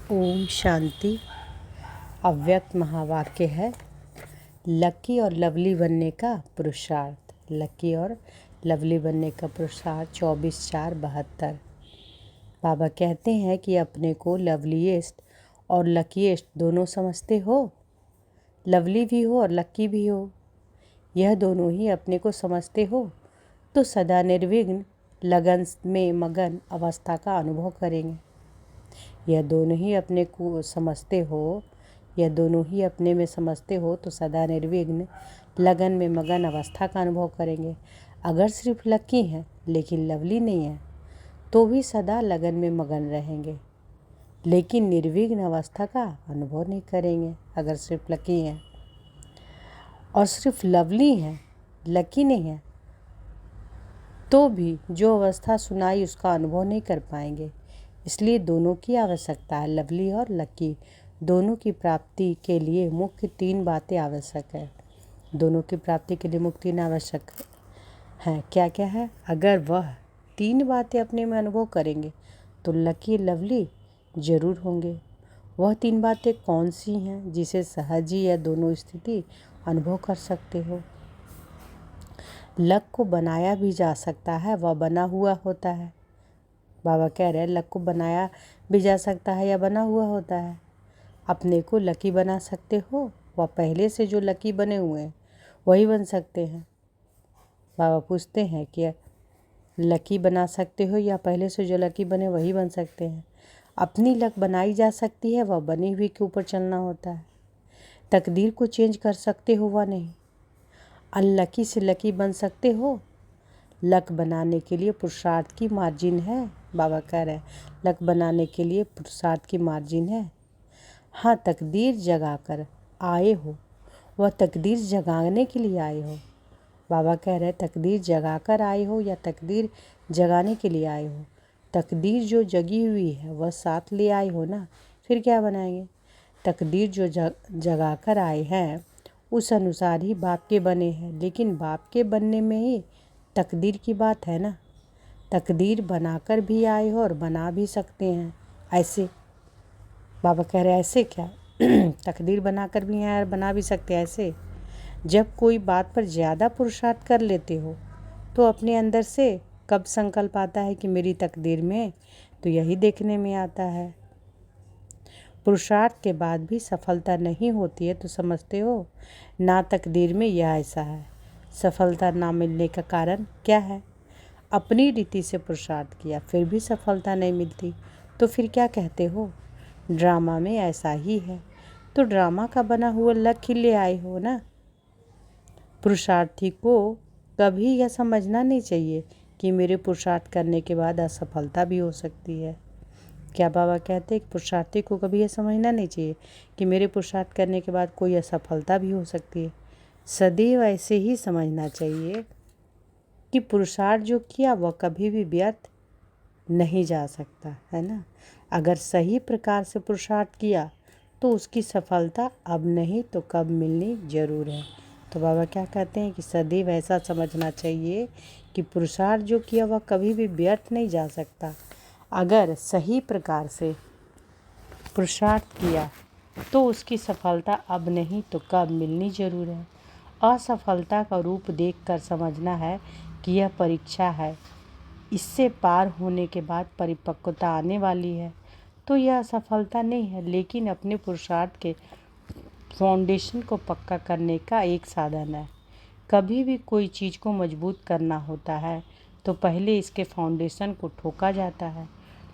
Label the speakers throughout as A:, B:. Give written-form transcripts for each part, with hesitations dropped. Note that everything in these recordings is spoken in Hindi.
A: ओम शांति। अव्यक्त महावाक्य है, लकी और लवली बनने का पुरुषार्थ। लकी और लवली बनने का पुरुषार्थ 24/4/72। बाबा कहते हैं कि अपने को लवलीएस्ट और लकीएस्ट दोनों समझते हो। लवली भी हो और लकी भी हो, यह दोनों ही अपने को समझते हो तो सदा निर्विघ्न लगन में मगन अवस्था का अनुभव करेंगे। यह दोनों ही अपने को समझते हो, यह दोनों ही अपने में समझते हो तो सदा निर्विघ्न लगन में मगन अवस्था का अनुभव करेंगे। अगर सिर्फ लकी हैं लेकिन लवली नहीं है तो भी सदा लगन में मगन रहेंगे, लेकिन निर्विघ्न अवस्था का अनुभव नहीं करेंगे। अगर सिर्फ लकी हैं और सिर्फ लवली हैं, लकी नहीं है, तो भी जो अवस्था सुनाई उसका अनुभव नहीं कर पाएंगे। इसलिए दोनों की आवश्यकता है। लवली और लकी दोनों की प्राप्ति के लिए मुख्य 3 बातें आवश्यक है। दोनों की प्राप्ति के लिए मुख्य 3 आवश्यक हैं। क्या क्या है? अगर वह 3 बातें अपने में अनुभव करेंगे तो लकी लवली जरूर होंगे। वह 3 बातें कौन सी हैं जिसे सहज ही या दोनों स्थिति अनुभव कर सकते हो? लक को बनाया भी जा सकता है, वह बना हुआ होता है। बाबा कह रहे हैं लक को बनाया भी जा सकता है या बना हुआ होता है। अपने को लकी बना सकते हो, वह पहले से जो लकी बने हुए हैं वही बन सकते हैं। बाबा पूछते हैं कि लकी बना सकते हो या पहले से जो लकी बने वही बन सकते हैं। अपनी लक बनाई जा सकती है, वह बनी हुई के ऊपर चलना होता है। तकदीर को चेंज कर सकते हो, वह नहीं। अनलकी से लकी बन सकते हो। लक बनाने के लिए पुरुषार्थ की मार्जिन है। बाबा कह रहे हैं लक बनाने के लिए पुरुषार्थ की मार्जिन है। हाँ, तकदीर जगाकर आए हो, वह तकदीर जगाने के लिए आए हो। बाबा कह रहे हैं तकदीर जगाकर आए हो या तकदीर जगाने के लिए आए हो। तकदीर जो जगी हुई है वह साथ ले आए हो ना, फिर क्या बनाएंगे? तकदीर जो जगाकर आए हैं उस अनुसार ही बाप के बने हैं, लेकिन बाप के बनने में ही तकदीर की बात है ना। तकदीर बनाकर भी आए हो और बना भी सकते हैं। ऐसे बाबा कह रहे हैं ऐसे क्या? तकदीर बनाकर भी आए और बना भी सकते हैं। ऐसे जब कोई बात पर ज़्यादा पुरुषार्थ कर लेते हो तो अपने अंदर से कब संकल्प आता है कि मेरी तकदीर में, तो यही देखने में आता है। पुरुषार्थ के बाद भी सफलता नहीं होती है तो समझते हो ना तकदीर में यह ऐसा है। सफलता ना मिलने का कारण क्या है? अपनी रीति से पुरुषार्थ किया फिर भी सफलता नहीं मिलती, तो फिर क्या कहते हो? ड्रामा में ऐसा ही है, तो ड्रामा का बना हुआ लक ही ले आए हो ना। पुरुषार्थी को कभी यह समझना नहीं चाहिए कि मेरे पुरुषार्थ करने के बाद असफलता भी हो सकती है। क्या बाबा कहते हैं कि पुरुषार्थी को कभी यह समझना नहीं चाहिए कि मेरे पुरुषार्थ करने के बाद कोई असफलता भी हो सकती है। सदैव ऐसे ही समझना चाहिए कि पुरुषार्थ जो किया वह कभी भी व्यर्थ नहीं जा सकता है ना। अगर सही प्रकार से पुरुषार्थ किया तो उसकी सफलता अब नहीं तो कब मिलनी जरूर है। तो बाबा क्या कहते हैं कि सदैव ऐसा समझना चाहिए कि पुरुषार्थ जो किया वह कभी भी व्यर्थ नहीं जा सकता। अगर सही प्रकार से पुरुषार्थ किया तो उसकी सफलता अब नहीं तो कब मिलनी जरूर है। असफलता का रूप देखकर समझना है कि यह परीक्षा है, इससे पार होने के बाद परिपक्वता आने वाली है। तो यह असफलता नहीं है, लेकिन अपने पुरुषार्थ के फाउंडेशन को पक्का करने का एक साधन है। कभी भी कोई चीज़ को मजबूत करना होता है तो पहले इसके फाउंडेशन को ठोका जाता है,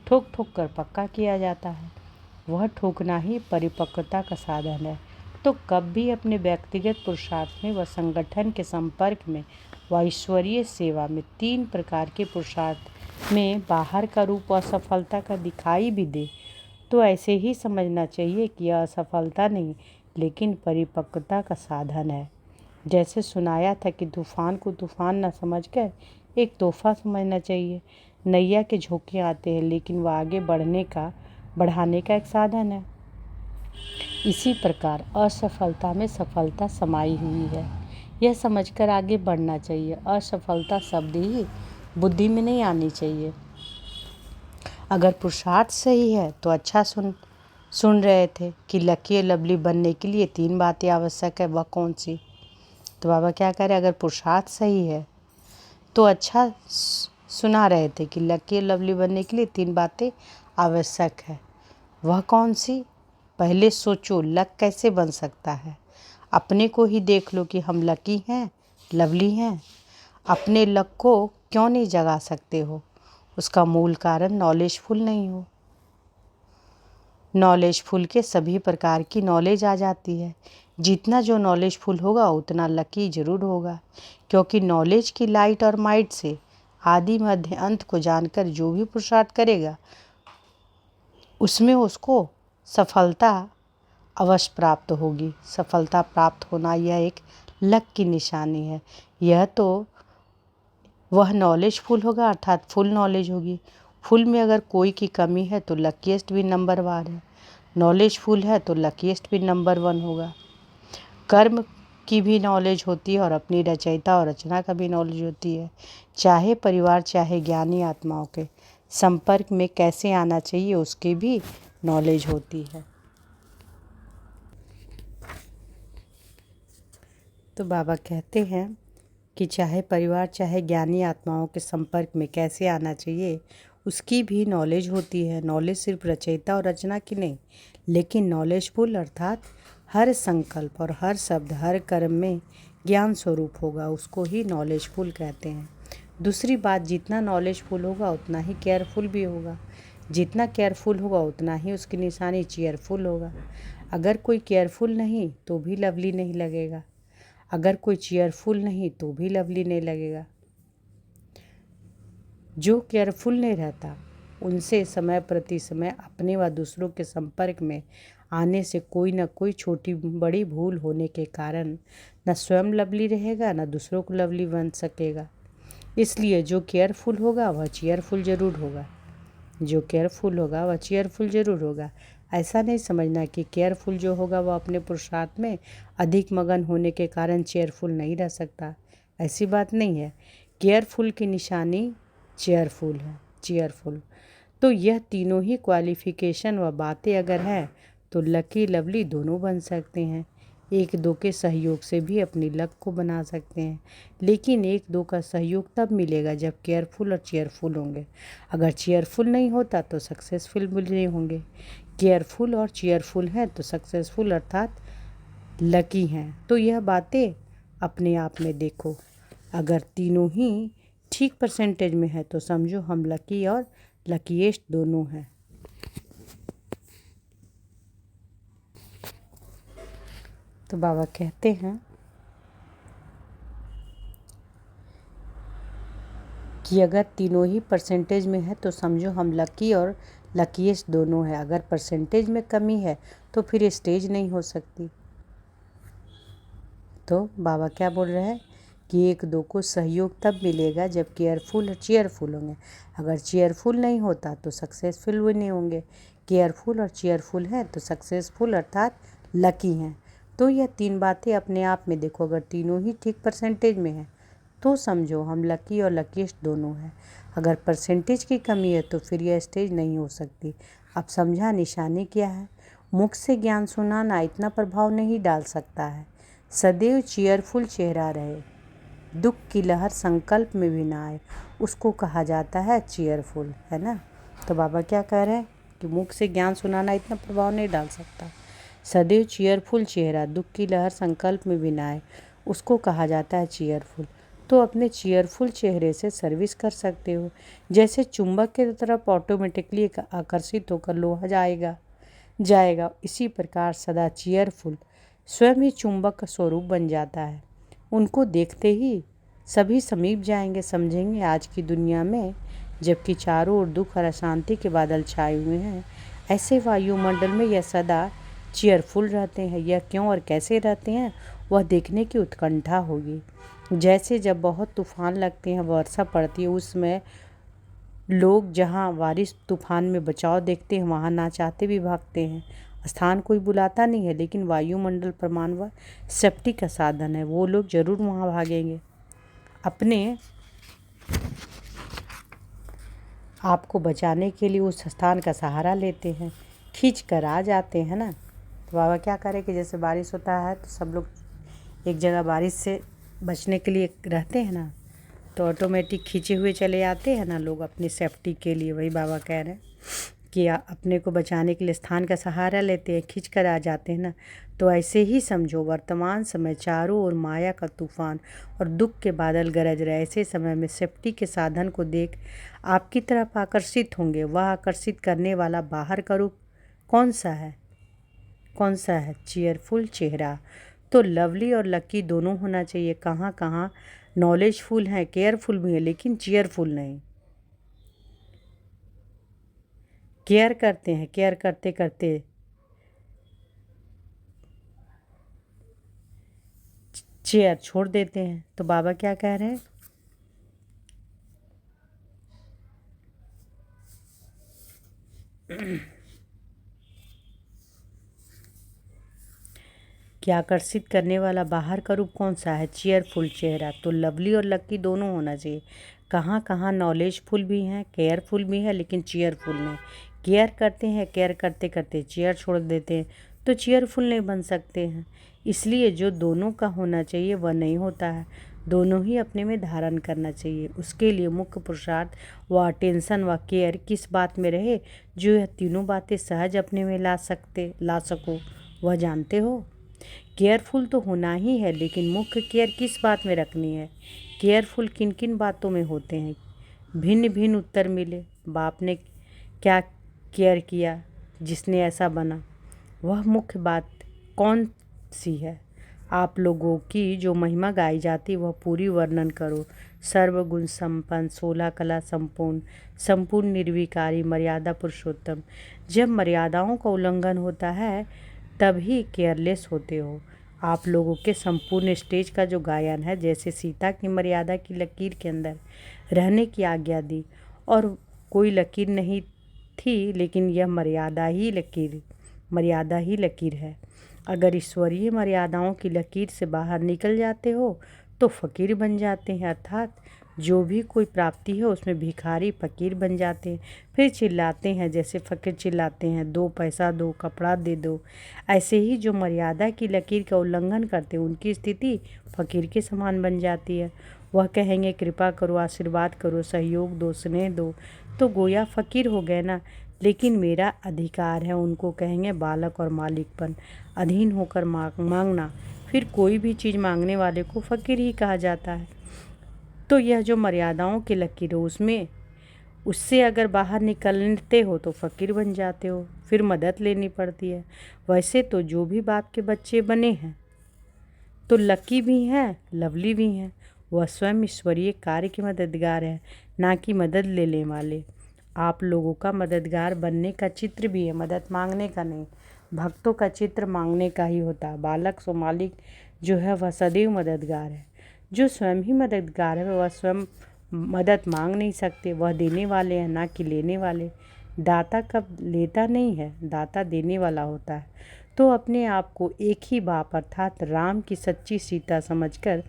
A: ठोक ठोक कर पक्का किया जाता है। वह ठोकना ही परिपक्वता का साधन है। तो कब भी अपने व्यक्तिगत पुरुषार्थ में व संगठन के संपर्क में व ईश्वरीय सेवा में 3 प्रकार के पुरुषार्थ में बाहर का रूप असफलता का दिखाई भी दे तो ऐसे ही समझना चाहिए कि यह असफलता नहीं लेकिन परिपक्वता का साधन है। जैसे सुनाया था कि तूफान को तूफान न समझकर एक तोहफा समझना चाहिए। नैया के झोंके आते हैं लेकिन वह आगे बढ़ाने का एक साधन है। इसी प्रकार असफलता में सफलता समाई हुई है, यह समझकर आगे बढ़ना चाहिए। असफलता शब्द ही बुद्धि में नहीं आनी चाहिए। अगर पुरुषार्थ सही है तो अच्छा सुन रहे थे कि लकी और लवली बनने के लिए 3 बातें आवश्यक है, वह कौन सी? तो बाबा क्या कह रहे, अगर पुरुषार्थ सही है तो अच्छा सुना रहे थे कि लकी और लवली बनने के लिए 3 बातें आवश्यक है। वह कौन सी? पहले सोचो लक कैसे बन सकता है। अपने को ही देख लो कि हम लकी हैं, लवली हैं। अपने लक को क्यों नहीं जगा सकते हो? उसका मूल कारण नॉलेजफुल नहीं हो। नॉलेजफुल के सभी प्रकार की नॉलेज आ जाती है। जितना जो नॉलेजफुल होगा उतना लकी जरूर होगा, क्योंकि नॉलेज की लाइट और माइट से आदि मध्य अंत को जानकर जो भी पुरुषार्थ करेगा उसमें उसको सफलता अवश्य प्राप्त होगी। सफलता प्राप्त होना यह एक लक की निशानी है। यह तो वह नॉलेजफुल होगा, अर्थात फुल नॉलेज होगी। फुल में अगर कोई की कमी है तो लकीएस्ट भी नंबर 1 है। नॉलेजफुल है तो लकीएस्ट भी नंबर 1 होगा। कर्म की भी नॉलेज होती है और अपनी रचयिता और रचना का भी नॉलेज होती है। चाहे परिवार चाहे ज्ञानी आत्माओं के संपर्क में कैसे आना चाहिए उसकी भी नॉलेज होती है। तो बाबा कहते हैं कि चाहे परिवार चाहे ज्ञानी आत्माओं के संपर्क में कैसे आना चाहिए उसकी भी नॉलेज होती है। नॉलेज सिर्फ रचयिता और रचना की नहीं, लेकिन नॉलेजफुल अर्थात हर संकल्प और हर शब्द हर कर्म में ज्ञान स्वरूप होगा, उसको ही नॉलेजफुल कहते हैं। दूसरी बात, जितना नॉलेजफुल होगा उतना ही केयरफुल भी होगा। जितना केयरफुल होगा उतना ही उसकी निशानी चेयरफुल होगा। अगर कोई केयरफुल नहीं तो भी लवली नहीं लगेगा, अगर कोई चेयरफुल नहीं तो भी लवली नहीं लगेगा। जो केयरफुल नहीं रहता उनसे समय प्रति समय अपने व दूसरों के संपर्क में आने से कोई न कोई छोटी बड़ी भूल होने के कारण न स्वयं लवली रहेगा न दूसरों को लवली बन सकेगा। इसलिए जो केयरफुल होगा वह चेयरफुल ज़रूर होगा। जो केयरफुल होगा वह चेयरफुल ज़रूर होगा। ऐसा नहीं समझना कि केयरफुल जो होगा वह अपने पुरुषार्थ में अधिक मगन होने के कारण चेयरफुल नहीं रह सकता। ऐसी बात नहीं है। केयरफुल की निशानी चेयरफुल है, चेयरफुल। तो यह तीनों ही क्वालिफिकेशन व बातें अगर हैं तो लकी लवली दोनों बन सकते हैं। एक दो के सहयोग से भी अपनी लक को बना सकते हैं, लेकिन एक दो का सहयोग तब मिलेगा जब केयरफुल और चेयरफुल होंगे। अगर चेयरफुल नहीं होता तो सक्सेसफुल भी नहीं होंगे। केयरफुल और चेयरफुल हैं तो सक्सेसफुल अर्थात लकी हैं। तो यह बातें अपने आप में देखो, अगर तीनों ही ठीक परसेंटेज में है तो समझो हम लकी और लकीएस्ट दोनों हैं। तो बाबा कहते हैं कि अगर तीनों ही परसेंटेज में है तो समझो हम लकी और लकीएस्ट दोनों हैं। अगर परसेंटेज में कमी है तो फिर स्टेज नहीं हो सकती। तो बाबा क्या बोल रहे हैं कि एक दो को सहयोग तब मिलेगा जब केयरफुल और चेयरफुल होंगे। अगर चेयरफुल नहीं होता तो सक्सेसफुल भी नहीं होंगे। केयरफुल और चेयरफुल हैं तो सक्सेसफुल अर्थात लकी हैं। तो यह 3 बातें अपने आप में देखो, अगर तीनों ही ठीक परसेंटेज में हैं तो समझो हम लकी और लकीएस्ट दोनों हैं। अगर परसेंटेज की कमी है तो फिर यह स्टेज नहीं हो सकती। अब समझा निशानी क्या है? मुख से ज्ञान सुनाना इतना प्रभाव नहीं डाल सकता है। सदैव चेयरफुल चेहरा रहे, दुख की लहर संकल्प में भी ना आए, उसको कहा जाता है चेयरफुल, है ना। तो बाबा क्या कह रहे हैं कि मुख से ज्ञान सुनाना इतना प्रभाव नहीं डाल सकता। सदैव चेयरफुल चेहरा, दुख की लहर संकल्प में भी ना आए, उसको कहा जाता है चेयरफुल। तो अपने चेयरफुल चेहरे से सर्विस कर सकते हो। जैसे चुंबक की तरफ ऑटोमेटिकली आकर्षित होकर लोहा जाएगा, इसी प्रकार सदा चेयरफुल स्वयं ही चुंबक का स्वरूप बन जाता है। उनको देखते ही सभी समीप जाएंगे, समझेंगे आज की दुनिया में जबकि चारों ओर दुख और अशांति के बादल छाए हुए हैं, ऐसे वायुमंडल में यह सदा चेयरफुल रहते हैं। यह क्यों और कैसे रहते हैं वह देखने की उत्कंठा होगी। जैसे जब बहुत तूफान लगते हैं, वर्षा पड़ती है, उसमें लोग जहाँ बारिश तूफान में बचाव देखते हैं वहाँ ना चाहते भी भागते हैं। स्थान कोई बुलाता नहीं है, लेकिन वायुमंडल प्रमाण व सेफ्टी का साधन है, वो लोग जरूर वहाँ भागेंगे। अपने आपको बचाने के लिए उस स्थान का सहारा लेते हैं। खींच कर आ जाते हैं ना। तो बाबा क्या करें कि जैसे बारिश होता है तो सब लोग एक जगह बारिश से बचने के लिए रहते हैं ना, तो ऑटोमेटिक खींचे हुए चले आते हैं ना लोग अपनी सेफ्टी के लिए। वही बाबा कह रहे हैं कि अपने को बचाने के लिए स्थान का सहारा लेते हैं, खींच कर आ जाते हैं ना। तो ऐसे ही समझो वर्तमान समय चारों ओर माया का तूफान और दुख के बादल गरज रहे। ऐसे समय में सेफ्टी के साधन को देख आपकी तरफ आकर्षित होंगे। वह आकर्षित करने वाला बाहर का रूप कौन सा है? कौन सा है? चीयरफुल चेहरा। तो लवली और लकी दोनों होना चाहिए। कहाँ कहाँ नॉलेजफुल हैं, केयरफुल भी है, लेकिन चीयरफुल नहीं। केयर करते हैं, केयर करते करते चेयर छोड़ देते हैं। तो बाबा क्या कह रहे हैं? कि आकर्षित करने वाला बाहर का रूप कौन सा है? चीयरफुल चेहरा। तो लवली और लकी दोनों होना चाहिए। कहाँ कहाँ नॉलेजफुल भी हैं, केयरफुल भी है, लेकिन चीयरफुल नहीं। केयर करते हैं, केयर करते करते चेयर छोड़ देते हैं, तो चीयरफुल नहीं बन सकते हैं। इसलिए जो दोनों का होना चाहिए वह नहीं होता है। दोनों ही अपने में धारण करना चाहिए। उसके लिए मुख्य पुरुषार्थ व अटेंशन व केयर किस बात में रहे जो यह तीनों बातें सहज अपने में ला सको, वह जानते हो? केयरफुल तो होना ही है, लेकिन मुख्य केयर किस बात में रखनी है? केयरफुल किन किन बातों में होते हैं? भिन्न भिन्न उत्तर मिले। बाप ने क्या केयर किया जिसने ऐसा बना, वह मुख्य बात कौन सी है? आप लोगों की जो महिमा गाई जाती वह पूरी वर्णन करो। सर्वगुण संपन्न, 16 कला संपूर्ण, संपूर्ण निर्विकारी, मर्यादा पुरुषोत्तम। जब मर्यादाओं का उल्लंघन होता है तभी केयरलेस होते हो। आप लोगों के संपूर्ण स्टेज का जो गायन है, जैसे सीता की मर्यादा की लकीर के अंदर रहने की आज्ञा दी और कोई लकीर नहीं थी, लेकिन यह मर्यादा ही लकीर है। अगर ईश्वरीय मर्यादाओं की लकीर से बाहर निकल जाते हो तो फ़कीर बन जाते हैं, अर्थात जो भी कोई प्राप्ति है उसमें भिखारी फ़कीर बन जाते हैं। फिर चिल्लाते हैं जैसे फ़कीर चिल्लाते हैं, 2 पैसा दो, कपड़ा दे दो। ऐसे ही जो मर्यादा की लकीर का उल्लंघन करते हैं उनकी स्थिति फ़कीर के समान बन जाती है। वह कहेंगे कृपा करो, आशीर्वाद करो, सहयोग दो, स्नेह दो, तो गोया फ़कीर हो गए ना। लेकिन मेरा अधिकार है, उनको कहेंगे बालक और मालिकपन, अधीन होकर मांगना। फिर कोई भी चीज़ मांगने वाले को फ़कीर ही कहा जाता है। तो यह जो मर्यादाओं की लकीर हो उससे अगर बाहर निकलते हो तो फ़कीर बन जाते हो, फिर मदद लेनी पड़ती है। वैसे तो जो भी बाप के बच्चे बने हैं तो लकी भी हैं, लवली भी हैं। वह स्वयं ईश्वरीय कार्य के मददगार है, ना कि मदद लेने वाले। आप लोगों का मददगार बनने का चित्र भी है, मदद मांगने का नहीं। भक्तों का चित्र मांगने का ही होता है। बालक सो मालिक जो है वह सदैव मददगार है। जो स्वयं ही मददगार है वह स्वयं मदद मांग नहीं सकते। वह देने वाले हैं, ना कि लेने वाले। दाता कब लेता नहीं है, दाता देने वाला होता है। तो अपने आप को एक ही बाप अर्थात राम की सच्ची सीता समझकर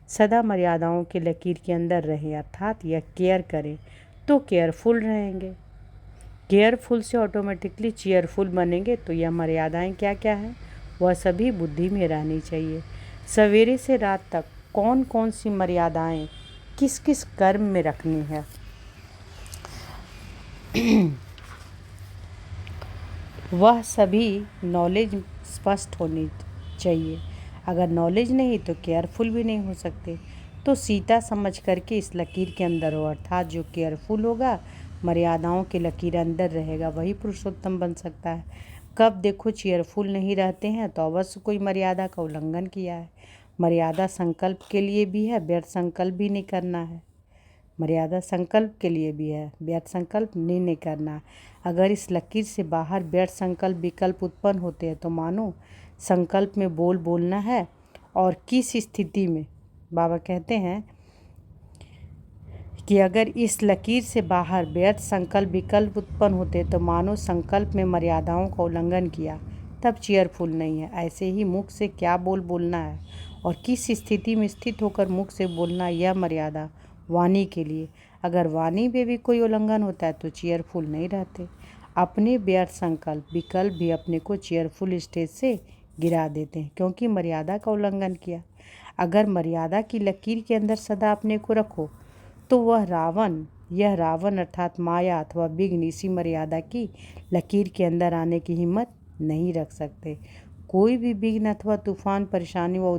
A: सदा मर्यादाओं के लकीर के अंदर रहें, अर्थात यह केयर करें तो केयरफुल रहेंगे। केयरफुल से ऑटोमेटिकली चीयरफुल बनेंगे। तो यह मर्यादाएं क्या क्या हैं, वह सभी बुद्धि में रहनी चाहिए। सवेरे से रात तक कौन कौन सी मर्यादाएं किस किस कर्म में रखनी है, वह सभी नॉलेज स्पष्ट होनी चाहिए। अगर नॉलेज नहीं तो केयरफुल भी नहीं हो सकते। तो सीता समझ करके इस लकीर के अंदर हो, अर्थात जो केयरफुल होगा, मर्यादाओं की लकीर अंदर रहेगा, वही पुरुषोत्तम बन सकता है। कब देखो चेयरफुल नहीं रहते हैं तो अवश्य कोई मर्यादा का उल्लंघन किया है। मर्यादा संकल्प के लिए भी है, व्यर्थ संकल्प भी नहीं करना है। मर्यादा संकल्प के लिए भी है, व्यर्थ संकल्प नहीं करना। अगर इस लकीर से बाहर व्यर्थ संकल्प विकल्प उत्पन्न होते हैं तो मानो संकल्प में बोलना है। और किस स्थिति में बाबा कहते हैं कि अगर इस लकीर से बाहर व्यर्थ संकल्प विकल्प उत्पन्न होते तो मानो संकल्प में मर्यादाओं का उल्लंघन किया, तब चीयरफुल नहीं है। ऐसे ही मुख से क्या बोलना है और किस स्थिति में स्थित होकर मुख से बोलना, यह मर्यादा वाणी के लिए। अगर वाणी में भी कोई उल्लंघन होता है तो चीयरफुल नहीं रहते। अपने व्यर्थ संकल्प विकल्प भी अपने को चेयरफुल स्टेज से गिरा देते हैं, क्योंकि मर्यादा का उल्लंघन किया। अगर मर्यादा की लकीर के अंदर सदा अपने को रखो तो यह रावण अर्थात माया अथवा विघ्न इसी मर्यादा की लकीर के अंदर आने की हिम्मत नहीं रख सकते। कोई भी विघ्न अथवा तूफान, परेशानी व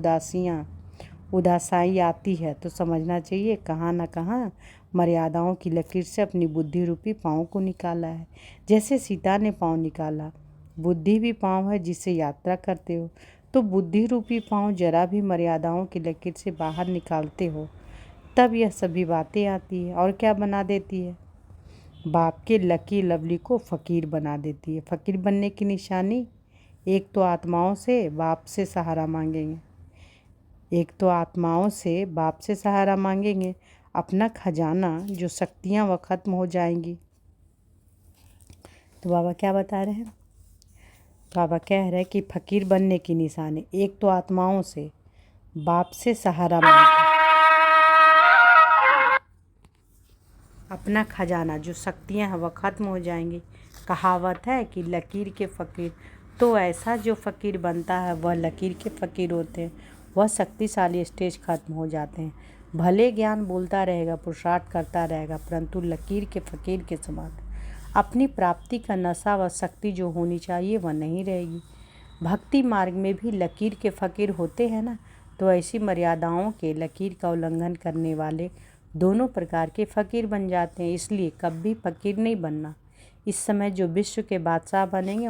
A: उदासाई आती है तो समझना चाहिए कहाँ न कहाँ मर्यादाओं की लकीर से अपनी बुद्धि रूपी पाँव को निकाला है। जैसे सीता ने पाँव निकाला, बुद्धि भी पाँव है जिससे यात्रा करते हो, तो बुद्धि रूपी पाँव जरा भी मर्यादाओं की लकीर से बाहर निकालते हो तब यह सभी बातें आती है। और क्या बना देती है? बाप के लकी लवली को फ़कीर बना देती है। फ़कीर बनने की निशानी एक तो आत्माओं से बाप से सहारा मांगेंगे, अपना खजाना जो शक्तियाँ वह ख़त्म हो जाएंगी। तो बाबा क्या बता रहे हैं? बाबा कह रहे हैं कि फ़कीर बनने की निशानी एक तो आत्माओं से बाप से सहारा मांगेंगे, अपना खजाना जो शक्तियाँ हैं वह ख़त्म हो जाएंगी। कहावत है कि लकीर के फ़कीर, तो ऐसा जो फ़कीर बनता है वह लकीर के फ़कीर होते हैं, वह शक्तिशाली स्टेज ख़त्म हो जाते हैं। भले ज्ञान बोलता रहेगा, पुरुषार्थ करता रहेगा, परंतु लकीर के फ़कीर के समान अपनी प्राप्ति का नशा व शक्ति जो होनी चाहिए वह नहीं रहेगी। भक्ति मार्ग में भी लकीर के फ़कीर होते हैं ना, तो ऐसी मर्यादाओं के लकीर का उल्लंघन करने वाले दोनों प्रकार के फ़कीर बन जाते हैं। इसलिए कभी फ़कीर नहीं बनना। इस समय जो विश्व के बादशाह बनेंगे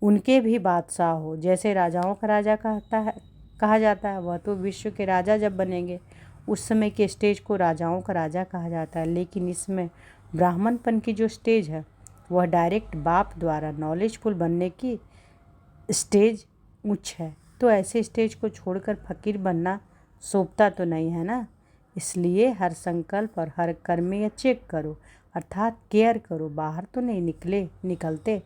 A: उनके भी बादशाह हो। जैसे राजाओं का राजा कहा जाता है, वह तो विश्व के राजा जब बनेंगे उस समय के स्टेज को राजाओं का राजा कहा जाता है। लेकिन इसमें ब्राह्मणपन की जो स्टेज है वह डायरेक्ट बाप द्वारा नॉलेजफुल बनने की स्टेज उच्च है। तो ऐसे स्टेज को छोड़कर फ़कीर बनना शोभता तो नहीं है ना। इसलिए हर संकल्प और हर कर्म में चेक करो, अर्थात केयर करो, बाहर तो नहीं निकलते।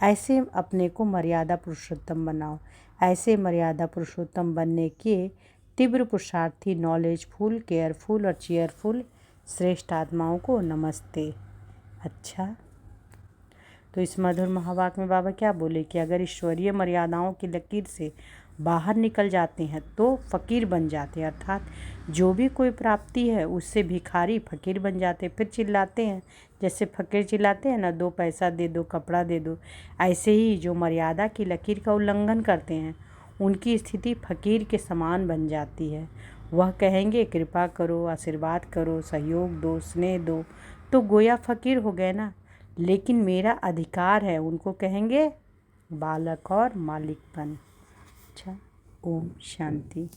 A: ऐसे अपने को मर्यादा पुरुषोत्तम बनाओ। ऐसे मर्यादा पुरुषोत्तम बनने के तीव्र पुरुषार्थी नॉलेजफुल, केयरफुल और चेयरफुल श्रेष्ठ आत्माओं को नमस्ते। अच्छा, तो इस मधुर महावाक्य में बाबा क्या बोले कि अगर ईश्वरीय मर्यादाओं की लकीर से बाहर निकल जाते हैं तो फ़कीर बन जाते हैं, अर्थात जो भी कोई प्राप्ति है उससे भिखारी फ़कीर बन जाते हैं। फिर चिल्लाते हैं, जैसे फ़कीर चिल्लाते हैं ना, 2 पैसा दे दो, कपड़ा दे दो। ऐसे ही जो मर्यादा की लकीर का उल्लंघन करते हैं उनकी स्थिति फ़कीर के समान बन जाती है। वह कहेंगे कृपा करो, आशीर्वाद करो, सहयोग दो, स्नेह दो, तो गोया फ़कीर हो गए ना। लेकिन मेरा अधिकार है, उनको कहेंगे बालक और मालिकपन। अच्छा, ओम शांति।